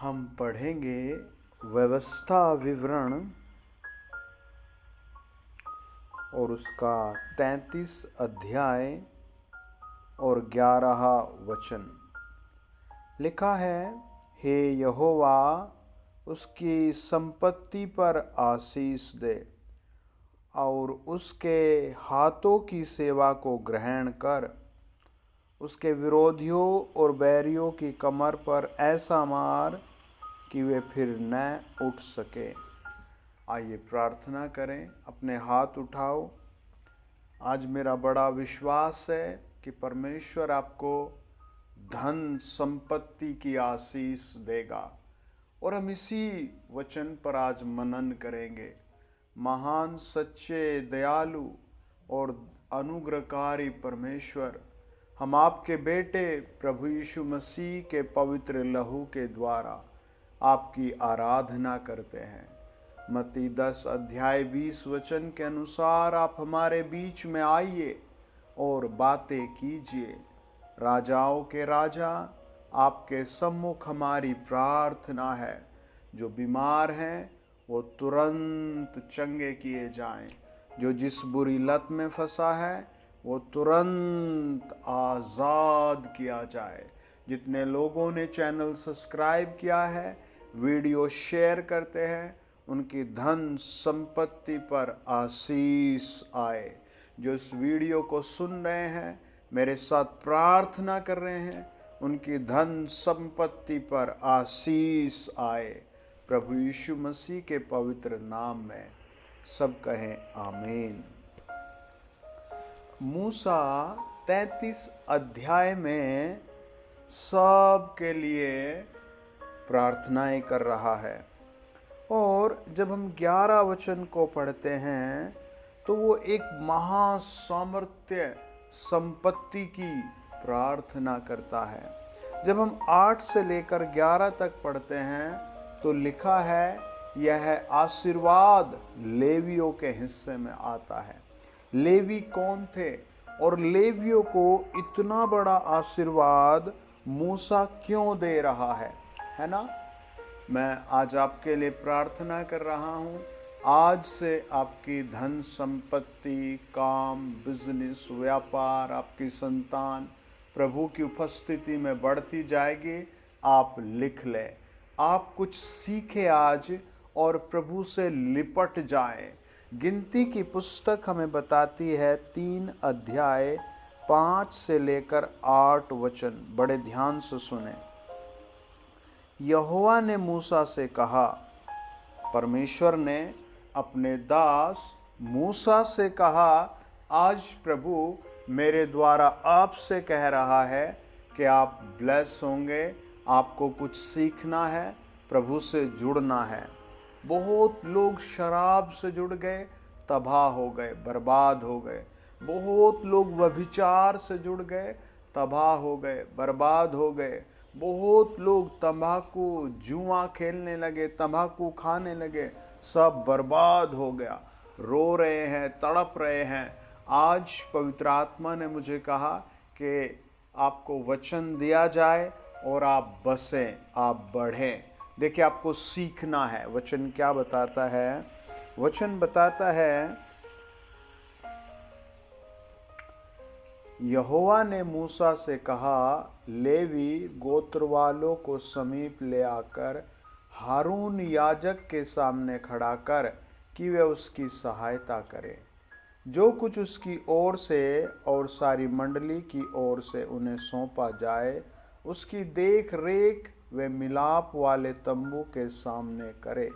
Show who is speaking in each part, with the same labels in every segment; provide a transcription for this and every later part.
Speaker 1: हम पढ़ेंगे व्यवस्था विवरण और उसका 33 अध्याय और 11 वचन। लिखा है, हे यहोवा उसकी संपत्ति पर आशीष दे और उसके हाथों की सेवा को ग्रहण कर। उसके विरोधियों और बैरियों की कमर पर ऐसा मार कि वे फिर न उठ सके। आइए प्रार्थना करें, अपने हाथ उठाओ। आज मेरा बड़ा विश्वास है कि परमेश्वर आपको धन संपत्ति की आशीष देगा और हम इसी वचन पर आज मनन करेंगे। महान, सच्चे, दयालु और अनुग्रहकारी परमेश्वर, हम आपके बेटे प्रभु यीशु मसीह के पवित्र लहू के द्वारा आपकी आराधना करते हैं। मत्ती 10 अध्याय 20 वचन के अनुसार आप हमारे बीच में आइए और बातें कीजिए। राजाओं के राजा, आपके सम्मुख हमारी प्रार्थना है। जो बीमार हैं वो तुरंत चंगे किए जाएं। जो जिस बुरी लत में फंसा है वो तुरंत आज़ाद किया जाए। जितने लोगों ने चैनल सब्सक्राइब किया है, वीडियो शेयर करते हैं, उनकी धन संपत्ति पर आशीष आए। जो इस वीडियो को सुन रहे हैं, मेरे साथ प्रार्थना कर रहे हैं, उनकी धन संपत्ति पर आशीष आए। प्रभु यीशु मसीह के पवित्र नाम में सब कहें आमीन। मूसा 33 अध्याय में सब के लिए प्रार्थनाएं कर रहा है और जब हम 11 वचन को पढ़ते हैं तो वो एक महासामर्थ्य संपत्ति की प्रार्थना करता है। जब हम 8 से लेकर 11 तक पढ़ते हैं तो लिखा है, यह आशीर्वाद लेवियों के हिस्से में आता है। लेवी कौन थे और लेवियों को इतना बड़ा आशीर्वाद मूसा क्यों दे रहा है ना? मैं आज आपके लिए प्रार्थना कर रहा हूँ। आज से आपकी धन संपत्ति, काम, बिजनेस, व्यापार, आपकी संतान प्रभु की उपस्थिति में बढ़ती जाएगी। आप लिख लें, आप कुछ सीखे आज और प्रभु से लिपट जाएं। गिनती की पुस्तक हमें बताती है 3 अध्याय 5 से लेकर 8 वचन। बड़े ध्यान से सुने। यहोवा ने मूसा से कहा, परमेश्वर ने अपने दास मूसा से कहा, आज प्रभु मेरे द्वारा आपसे कह रहा है कि आप ब्लेस होंगे। आपको कुछ सीखना है, प्रभु से जुड़ना है। बहुत लोग शराब से जुड़ गए, तबाह हो गए, बर्बाद हो गए। बहुत लोग व्यभिचार से जुड़ गए, तबाह हो गए, बर्बाद हो गए। बहुत लोग तंबाकू, जुआ खेलने लगे, तंबाकू खाने लगे, सब बर्बाद हो गया। रो रहे हैं, तड़प रहे हैं। आज पवित्र आत्मा ने मुझे कहा कि आपको वचन दिया जाए और आप बसें, आप बढ़ें। देखिए, आपको सीखना है। वचन क्या बताता है? वचन बताता है, यहोवा ने मूसा से कहा, लेवी गोत्र वालों को समीप ले आकर हारून याजक के सामने खड़ा कर कि वे उसकी सहायता करें। जो कुछ उसकी ओर से और सारी मंडली की ओर से उन्हें सौंपा जाए, उसकी देख रेख वे मिलाप वाले तंबू के सामने करे।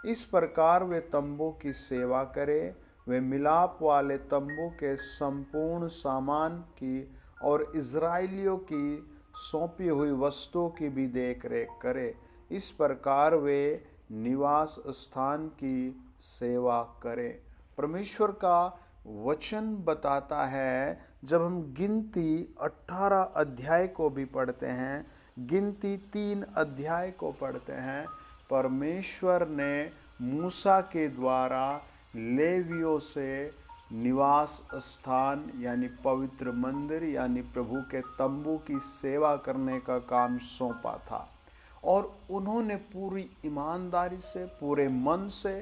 Speaker 1: इस प्रकार वे तंबू की सेवा करे। वे मिलाप वाले तंबू के संपूर्ण सामान की और इज़राइलियों की सौंपी हुई वस्तुओं की भी देख रेख करे। इस प्रकार वे निवास स्थान की सेवा करें। परमेश्वर का वचन बताता है, जब हम गिनती 18 अध्याय को भी पढ़ते हैं, गिनती 3 अध्याय को पढ़ते हैं, परमेश्वर ने मूसा के द्वारा लेवियों से निवास स्थान यानी पवित्र मंदिर यानी प्रभु के तंबू की सेवा करने का काम सौंपा था। और उन्होंने पूरी ईमानदारी से, पूरे मन से,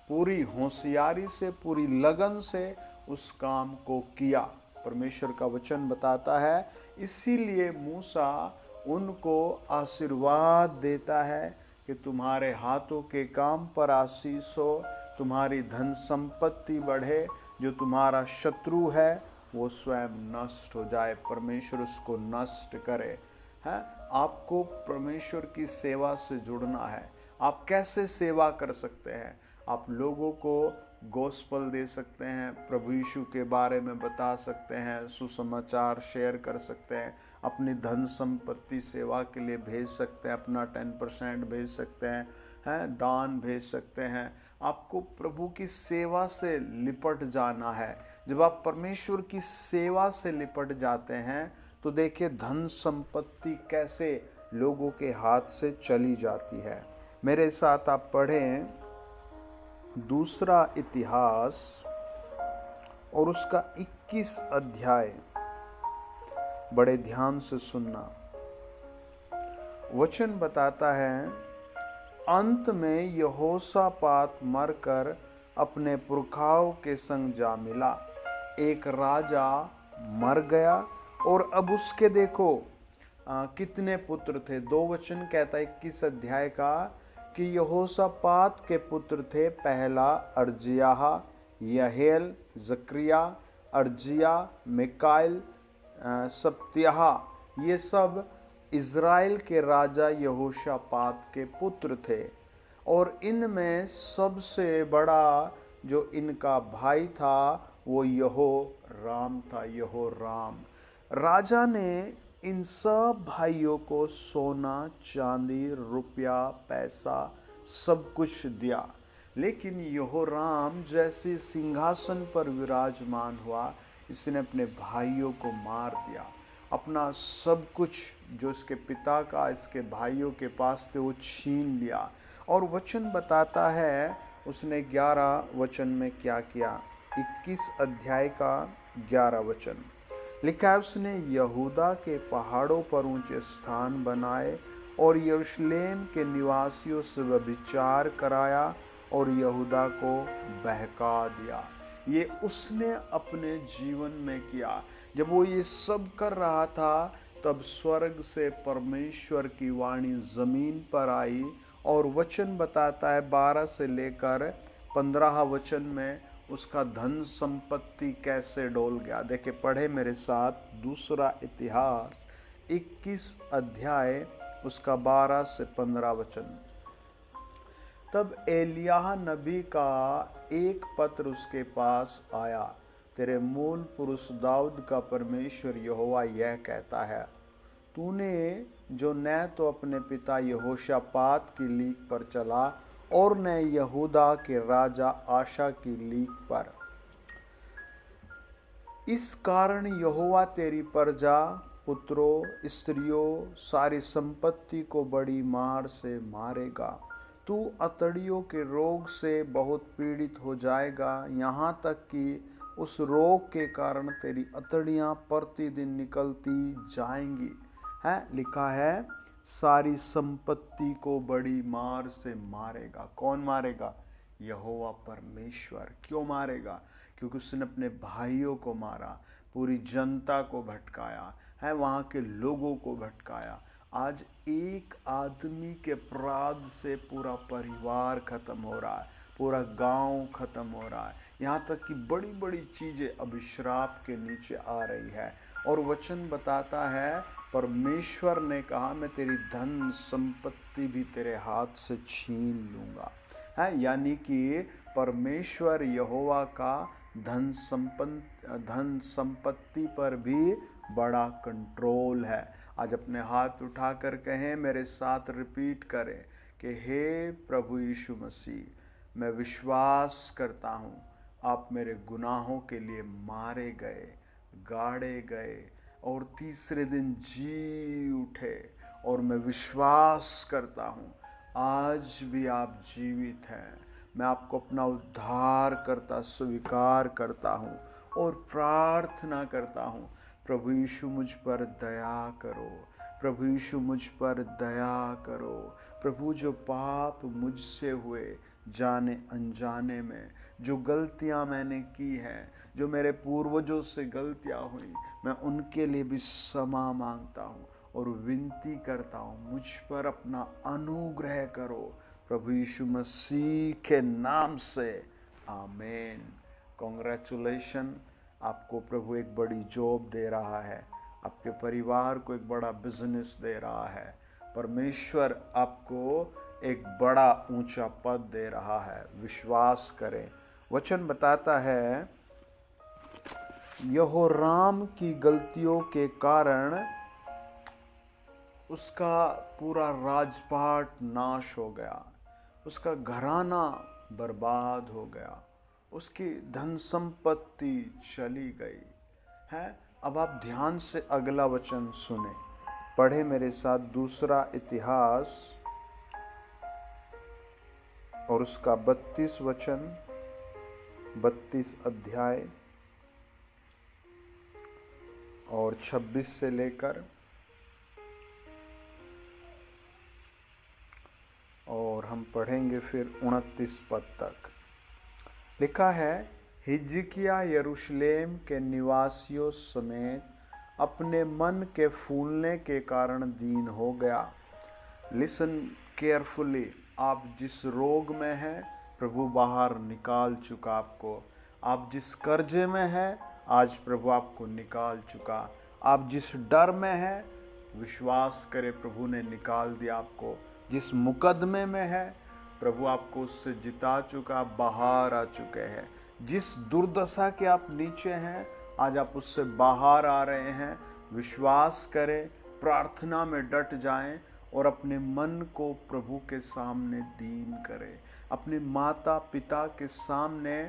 Speaker 1: पूरी होशियारी से, पूरी लगन से उस काम को किया। परमेश्वर का वचन बताता है, इसीलिए मूसा उनको आशीर्वाद देता है कि तुम्हारे हाथों के काम पर आशीष हो, तुम्हारी धन संपत्ति बढ़े, जो तुम्हारा शत्रु है वो स्वयं नष्ट हो जाए, परमेश्वर उसको नष्ट करे। है, आपको परमेश्वर की सेवा से जुड़ना है। आप कैसे सेवा कर सकते हैं? आप लोगों को गॉस्पल दे सकते हैं, प्रभु यीशु के बारे में बता सकते हैं, सुसमाचार शेयर कर सकते हैं, अपनी धन संपत्ति सेवा के लिए भेज सकते हैं, अपना 10% भेज सकते हैं, दान भेज सकते हैं। आपको प्रभु की सेवा से लिपट जाना है। जब आप परमेश्वर की सेवा से लिपट जाते हैं तो देखिए धन संपत्ति कैसे लोगों के हाथ से चली जाती है। मेरे साथ आप पढ़ें दूसरा इतिहास और उसका 21 अध्याय, बड़े ध्यान से सुनना। वचन बताता है, अंत में यहोशापात मरकर अपने पुरखाओं के संग जा मिला। एक राजा मर गया और अब उसके देखो कितने पुत्र थे। 2 वचन कहता है 21 अध्याय का कि यहोशापात के पुत्र थे, पहला अर्जियाह, यहेल, जकरिया, अर्जिया, मिकाइल, सप्त्याह। ये सब इज़राइल के राजा यहोशापात के पुत्र थे। और इनमें सबसे बड़ा जो इनका भाई था वो यहोराम था। यहोराम राजा ने इन सब भाइयों को सोना, चांदी, रुपया, पैसा सब कुछ दिया। लेकिन यहोराम जैसे सिंहासन पर विराजमान हुआ, इसने अपने भाइयों को मार दिया। अपना सब कुछ जो इसके पिता का इसके भाइयों के पास थे वो छीन लिया। और वचन बताता है उसने 11 वचन में क्या किया। 21 अध्याय का 11 वचन लिखा है, उसने यहूदा के पहाड़ों पर ऊंचे स्थान बनाए और यरूशलेम के निवासियों से व्यभिचार कराया और यहूदा को बहका दिया। ये उसने अपने जीवन में किया। जब वो ये सब कर रहा था तब स्वर्ग से परमेश्वर की वाणी जमीन पर आई और वचन बताता है 12 से लेकर 15 वचन में उसका धन संपत्ति कैसे डोल गया। देखिए पढ़े मेरे साथ दूसरा इतिहास 21 अध्याय उसका 12 से 15 वचन। तब एलियाह नबी का एक पत्र उसके पास आया, तेरे मूल पुरुष दाऊद का परमेश्वर यहोवा यह कहता है, तूने जो न तो अपने पिता यहोशापात की लीक पर चला और न यहूदा के राजा आशा की लीक पर, इस कारण यहोवा तेरी प्रजा, पुत्रों, स्त्रियों, सारी संपत्ति को बड़ी मार से मारेगा। तू अतड़ियों के रोग से बहुत पीड़ित हो जाएगा, यहाँ तक कि उस रोग के कारण तेरी अतड़ियाँ प्रतिदिन निकलती जाएंगी। है लिखा है सारी संपत्ति को बड़ी मार से मारेगा। कौन मारेगा? यहोवा परमेश्वर। क्यों मारेगा? क्योंकि उसने अपने भाइयों को मारा, पूरी जनता को भटकाया है, वहाँ के लोगों को भटकाया। आज एक आदमी के अपराध से पूरा परिवार खत्म हो रहा है, पूरा गांव खत्म हो रहा है, यहाँ तक कि बड़ी बड़ी चीज़ें अभिश्राप के नीचे आ रही है। और वचन बताता है परमेश्वर ने कहा मैं तेरी धन संपत्ति भी तेरे हाथ से छीन लूँगा। है यानी कि परमेश्वर यहोवा का धन संपत्ति पर भी बड़ा कंट्रोल है। आज अपने हाथ उठाकर कहें, मेरे साथ रिपीट करें कि हे प्रभु यीशु मसीह, मैं विश्वास करता हूँ आप मेरे गुनाहों के लिए मारे गए, गाड़े गए और तीसरे दिन जी उठे। और मैं विश्वास करता हूँ आज भी आप जीवित हैं। मैं आपको अपना उद्धार करता स्वीकार करता हूँ और प्रार्थना करता हूँ, प्रभु यीशु मुझ पर दया करो, प्रभु यीशु मुझ पर दया करो। प्रभु जो पाप मुझसे हुए जाने अनजाने में, जो गलतियां मैंने की हैं, जो मेरे पूर्वजों से गलतियां हुई, मैं उनके लिए भी क्षमा मांगता हूँ और विनती करता हूँ, मुझ पर अपना अनुग्रह करो प्रभु यीशु मसीह के नाम से, आमीन। कॉन्ग्रेचुलेशन, आपको प्रभु एक बड़ी जॉब दे रहा है, आपके परिवार को एक बड़ा बिजनेस दे रहा है, परमेश्वर आपको एक बड़ा ऊंचा पद दे रहा है, विश्वास करें। वचन बताता है यहोराम की गलतियों के कारण उसका पूरा राजपाट नाश हो गया, उसका घराना बर्बाद हो गया, उसकी धन संपत्ति चली गई है। अब आप ध्यान से अगला वचन सुने, पढ़े मेरे साथ दूसरा इतिहास और उसका 32 वचन, 32 अध्याय और 26 से लेकर और हम पढ़ेंगे फिर 29 पद तक। लिखा है, हिजकिय्याह यरूशलेम के निवासियों समेत अपने मन के फूलने के कारण दीन हो गया। लिसन केयरफुली, आप जिस रोग में हैं प्रभु बाहर निकाल चुका आपको, आप जिस कर्जे में हैं आज प्रभु आपको निकाल चुका, आप जिस डर में हैं विश्वास करें प्रभु ने निकाल दिया आपको, जिस मुकदमे में है प्रभु आपको उससे जिता चुका, बाहर आ चुके हैं। जिस दुर्दशा के आप नीचे हैं आज आप उससे बाहर आ रहे हैं। विश्वास करें, प्रार्थना में डट जाएं और अपने मन को प्रभु के सामने दीन करें, अपने माता पिता के सामने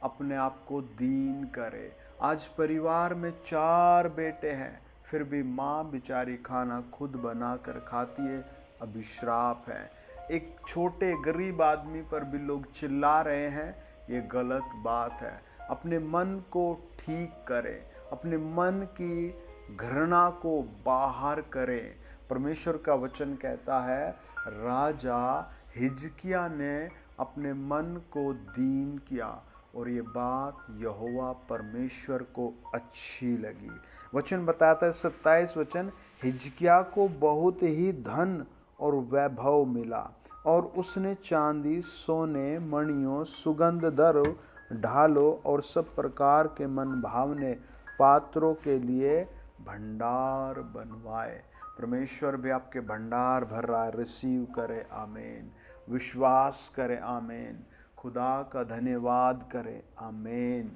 Speaker 1: अपने आप को दीन करें। आज परिवार में 4 बेटे हैं, फिर भी माँ बेचारी खाना खुद बनाकर खाती है, अभिश्राप है। एक छोटे गरीब आदमी पर भी लोग चिल्ला रहे हैं, ये गलत बात है। अपने मन को ठीक करें, अपने मन की घृणा को बाहर करें। परमेश्वर का वचन कहता है राजा हिजकिय्याह ने अपने मन को दीन किया और ये बात यहोवा परमेश्वर को अच्छी लगी। वचन बताता है 27 वचन, हिजकिय्याह को बहुत ही धन और वैभव मिला और उसने चांदी, सोने, मणियों, सुगंध द्रव्य, ढालों और सब प्रकार के मन भावने पात्रों के लिए भंडार बनवाए। परमेश्वर भी आपके भंडार भर रहा है, रिसीव करें, आमीन। विश्वास करें, आमीन। खुदा का धन्यवाद करें, आमीन।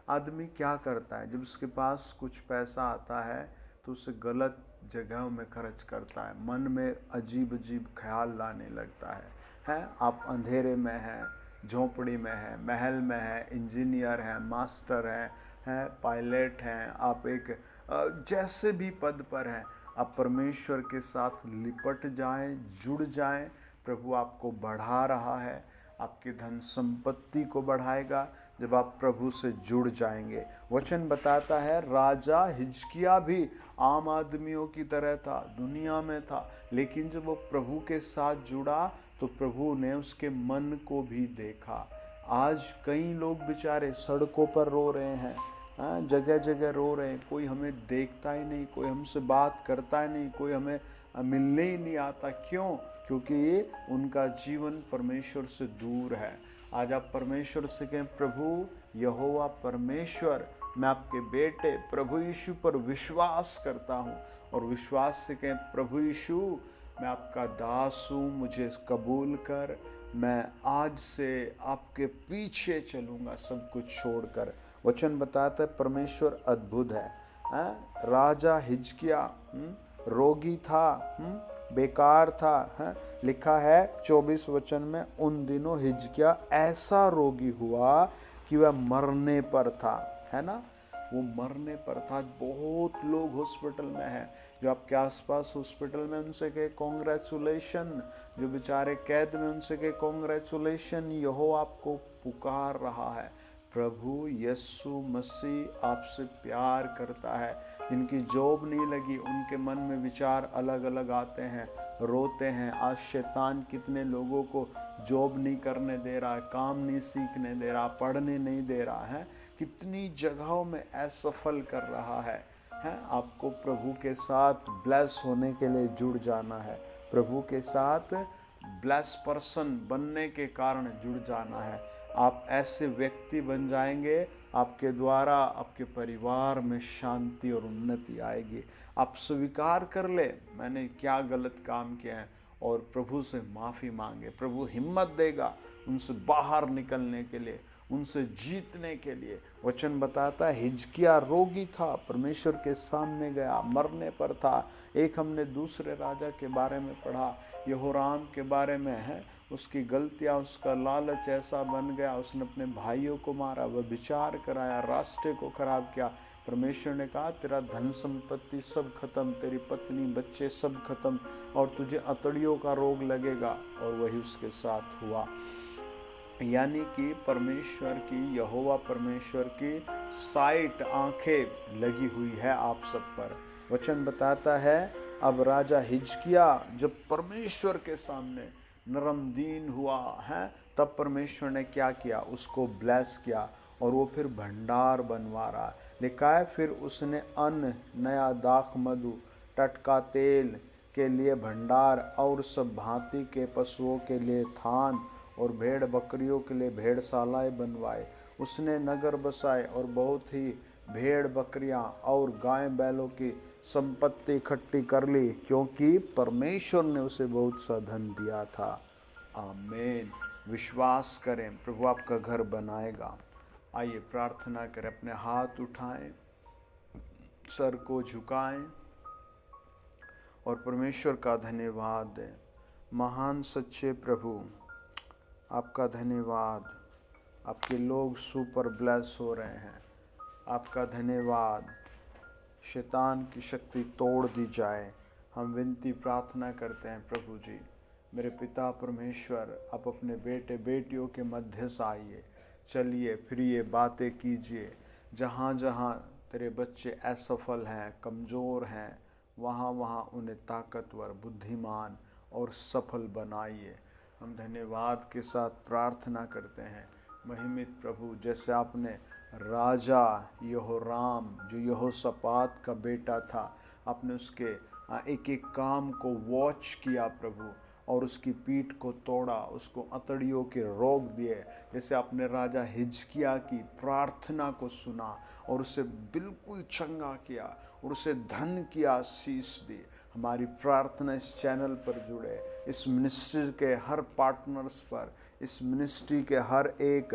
Speaker 1: आदमी क्या करता है, जब उसके पास कुछ पैसा आता है तो उसे गलत जगहों में खर्च करता है, मन में अजीब अजीब ख्याल लाने लगता है। आप अंधेरे में हैं, झोंपड़ी में हैं, महल में हैं, इंजीनियर हैं, मास्टर हैं, पायलट हैं, आप एक जैसे भी पद पर हैं, आप परमेश्वर के साथ लिपट जाएं, जुड़ जाएं। प्रभु आपको बढ़ा रहा है, आपकी धन संपत्ति को बढ़ाएगा जब आप प्रभु से जुड़ जाएंगे। वचन बताता है राजा हिजकिय्याह भी आम आदमियों की तरह था, दुनिया में था, लेकिन जब वो प्रभु के साथ जुड़ा तो प्रभु ने उसके मन को भी देखा। आज कई लोग बेचारे सड़कों पर रो रहे हैं, जगह जगह रो रहे हैं, कोई हमें देखता ही नहीं, कोई हमसे बात करता ही नहीं, कोई हमें मिलने ही नहीं आता। क्यों? क्योंकि उनका जीवन परमेश्वर से दूर है। आज आप परमेश्वर से कहें, प्रभु यहोवा परमेश्वर, मैं आपके बेटे प्रभु यीशु पर विश्वास करता हूँ, और विश्वास से कहें, प्रभु यीशु मैं आपका दास हूँ, मुझे कबूल कर, मैं आज से आपके पीछे चलूँगा सब कुछ छोड़कर। वचन बताता है परमेश्वर अद्भुत है। राजा हिजकिय्याह रोगी था, बेकार था। लिखा है 24 वचन में, उन दिनों हिजकिय्याह ऐसा रोगी हुआ कि वह मरने पर था, है ना, वो मरने पर था। बहुत लोग हॉस्पिटल में हैं, जो आपके आसपास हॉस्पिटल में, उनसे कहे कॉन्ग्रेचुलेशन। जो बेचारे कैद में, उनसे कहे कॉन्ग्रेचुलेशन, यहोवा आपको पुकार रहा है। प्रभु यीशु मसीह आपसे प्यार करता है। जिनकी जॉब नहीं लगी, उनके मन में विचार अलग अलग आते हैं, रोते हैं। आज शैतान कितने लोगों को जॉब नहीं करने दे रहा है, काम नहीं सीखने दे रहा, पढ़ने नहीं दे रहा है, कितनी जगहों में असफल कर रहा है। आपको प्रभु के साथ ब्लेस होने के लिए जुड़ जाना है, प्रभु के साथ ब्लेस पर्सन बनने के कारण जुड़ जाना है। आप ऐसे व्यक्ति बन जाएंगे, आपके द्वारा आपके परिवार में शांति और उन्नति आएगी। आप स्वीकार कर ले मैंने क्या गलत काम किया है और प्रभु से माफ़ी मांगे। प्रभु हिम्मत देगा उनसे बाहर निकलने के लिए, उनसे जीतने के लिए। वचन बताता है हिजकिया रोगी था, परमेश्वर के सामने गया, मरने पर था। एक हमने दूसरे राजा के बारे में पढ़ा, यहोराम के बारे में है। उसकी गलतियाँ, उसका लालच ऐसा बन गया, उसने अपने भाइयों को मारा, वह विचार कराया, रास्ते को खराब किया। परमेश्वर ने कहा तेरा धन संपत्ति सब खत्म, तेरी पत्नी बच्चे सब खत्म, और तुझे अतड़ियों का रोग लगेगा। और वही उसके साथ हुआ। यानी कि परमेश्वर की, यहोवा परमेश्वर की साइट, आंखें लगी हुई है आप सब पर। वचन बताता है अब राजा हिजकिया जब परमेश्वर के सामने नरम दीन हुआ है, तब परमेश्वर ने क्या किया, उसको ब्लेस किया और वो फिर भंडार बनवा रहा। लिखा है फिर उसने अन्न, नया दाख मधु, टटका तेल के लिए भंडार और सब भांति के पशुओं के लिए थान और भेड़ बकरियों के लिए भेड़शालाएं बनवाए। उसने नगर बसाए और बहुत ही भेड़ बकरियां और गाय बैलों की संपत्ति इकट्ठी कर ली, क्योंकि परमेश्वर ने उसे बहुत सा धन दिया था। आमीन। विश्वास करें प्रभु आपका घर बनाएगा। आइए प्रार्थना करें, अपने हाथ उठाएं, सर को झुकाएं और परमेश्वर का धन्यवाद दें। महान सच्चे प्रभु आपका धन्यवाद, आपके लोग सुपर ब्लेस हो रहे हैं। आपका धन्यवाद, शैतान की शक्ति तोड़ दी जाए। हम विनती प्रार्थना करते हैं प्रभु जी, मेरे पिता परमेश्वर, आप अपने बेटे बेटियों के मध्य से आइए, चलिए फिरिए, बातें कीजिए। जहाँ जहाँ तेरे बच्चे असफल हैं, कमज़ोर हैं, वहाँ वहाँ उन्हें ताकतवर, बुद्धिमान और सफल बनाइए। हम धन्यवाद के साथ प्रार्थना करते हैं महिमित प्रभु, जैसे आपने राजा यहोराम जो यहोशापात का बेटा था, आपने उसके एक एक काम को वॉच किया प्रभु, और उसकी पीठ को तोड़ा, उसको अतड़ियों के रोग दिए। जैसे आपने राजा हिजकिया की प्रार्थना को सुना और उसे बिल्कुल चंगा किया और उसे धन की आशीष दी। हमारी प्रार्थना इस चैनल पर जुड़े, इस मिनिस्ट्री के हर पार्टनर्स पर, इस मिनिस्ट्री के हर एक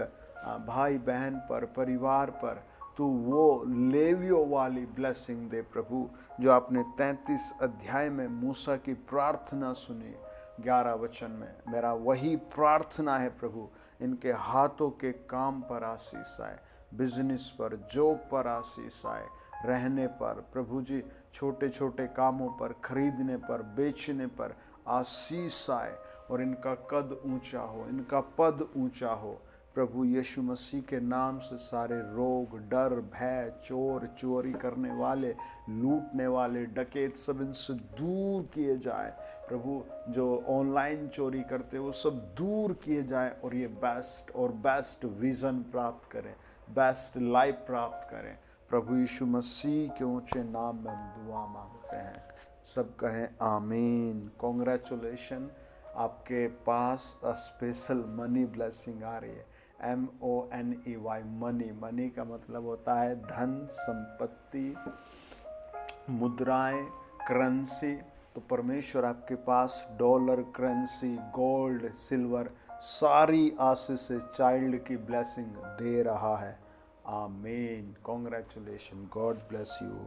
Speaker 1: भाई बहन पर, परिवार पर तू वो लेवियों वाली ब्लेसिंग दे प्रभु, जो आपने 33 अध्याय में मूसा की प्रार्थना सुनी 11 वचन में। मेरा वही प्रार्थना है प्रभु, इनके हाथों के काम पर आशीष आए, बिजनेस पर, जॉब पर आशीष आए, रहने पर प्रभु जी, छोटे छोटे कामों पर, खरीदने पर, बेचने पर आशीष आए, और इनका कद ऊंचा हो, इनका पद ऊंचा हो प्रभु। यीशु मसीह के नाम से सारे रोग, डर, भय, चोर, चोरी करने वाले, लूटने वाले, डकैत सब इनसे दूर किए जाए प्रभु। जो ऑनलाइन चोरी करते वो सब दूर किए जाए, और ये बेस्ट और बेस्ट विज़न प्राप्त करें, बेस्ट लाइफ प्राप्त करें प्रभु। यीशु मसीह के ऊंचे नाम में हम दुआ मांगते हैं। सब कहें आमीन। कॉन्ग्रेचुलेशन, आपके पास स्पेशल मनी ब्लेसिंग आ रही है। MONEY, money. मनी का मतलब होता है धन, संपत्ति, मुद्राएं, करेंसी। तो परमेश्वर आपके पास डॉलर, करेंसी, गोल्ड, सिल्वर, सारी आशीष से चाइल्ड की ब्लेसिंग दे रहा है। आमीन। Congratulation, God bless you.